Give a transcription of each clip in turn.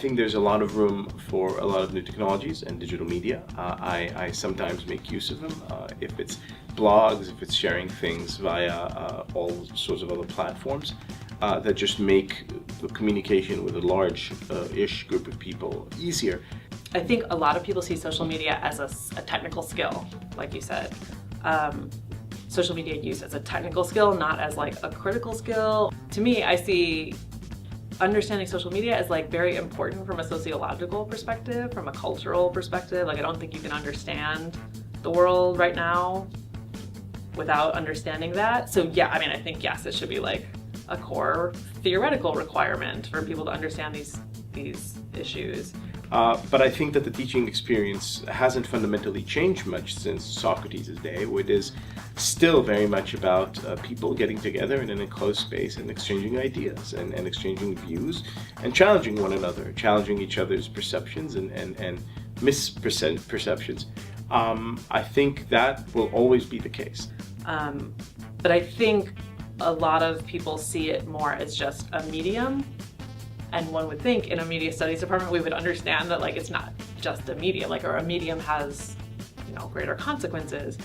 think there's a lot of room for a lot of new technologies and digital media. I sometimes make use of them, if it's blogs, if it's sharing things via all sorts of other platforms that just make the communication with a large-ish group of people easier. I think a lot of people see social media as a technical skill, like you said. Social media use as a technical skill, not as like a critical skill. To me, I see understanding social media as like very important from a sociological perspective, from a cultural perspective. Like I don't think you can understand the world right now without understanding that. So yeah, I mean, I think yes, it should be like a core theoretical requirement for people to understand these issues. But I think that the teaching experience hasn't fundamentally changed much since Socrates' day. It is still very much about people getting together in an enclosed space and exchanging ideas and exchanging views and challenging one another, challenging each other's perceptions and misperceptions. I think that will always be the case. But I think a lot of people see it more as just a medium. And one would think in a media studies department, we would understand that like it's not just a medium, like or a medium has, you know, greater consequences.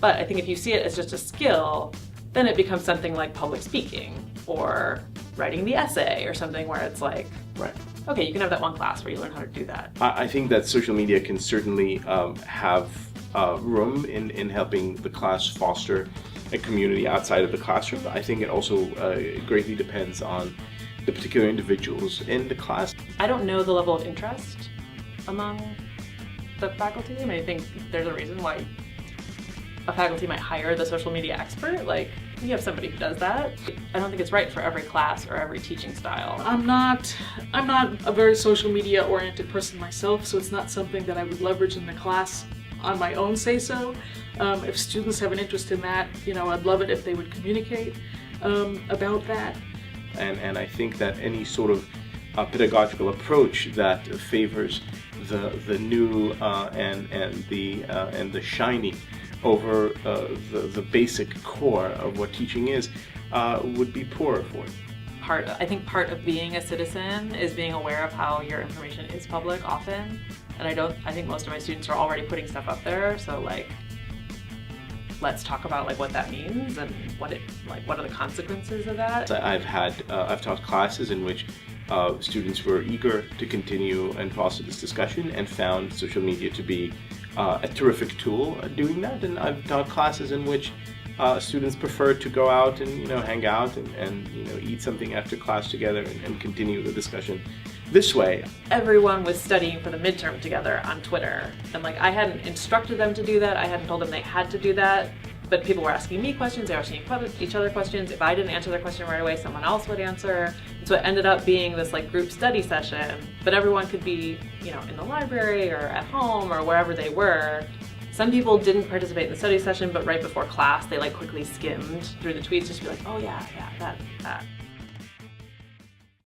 But I think if you see it as just a skill, then it becomes something like public speaking or writing the essay or something where it's like, right, okay, you can have that one class where you learn how to do that. I think that social media can certainly have room in helping the class foster a community outside of the classroom. I think it also greatly depends on the particular individuals in the class. I don't know the level of interest among the faculty. I mean, I think there's a reason why a faculty might hire the social media expert. Like, you have somebody who does that. I don't think it's right for every class or every teaching style. I'm not a very social media oriented person myself, so it's not something that I would leverage in the class on my own say-so. If students have an interest in that, you know, I'd love it if they would communicate about that. And I think that any sort of pedagogical approach that favors the new and the shiny over the basic core of what teaching is would be poorer for it. I think part of being a citizen is being aware of how your information is public often, and I think most of my students are already putting stuff up there. So like, let's talk about like what that means and what are the consequences of that. I've taught classes in which students were eager to continue and foster this discussion and found social media to be a terrific tool at doing that. And I've taught classes in which students prefer to go out and, you know, hang out and you know, eat something after class together and continue the discussion this way. Everyone was studying for the midterm together on Twitter, and like I hadn't instructed them to do that, I hadn't told them they had to do that, but people were asking me questions, they were asking each other questions. If I didn't answer their question right away, someone else would answer. So it ended up being this like group study session, but everyone could be, you know, in the library or at home or wherever they were. Some people didn't participate in the study session, but right before class, they like quickly skimmed through the tweets just to be like, oh yeah, that.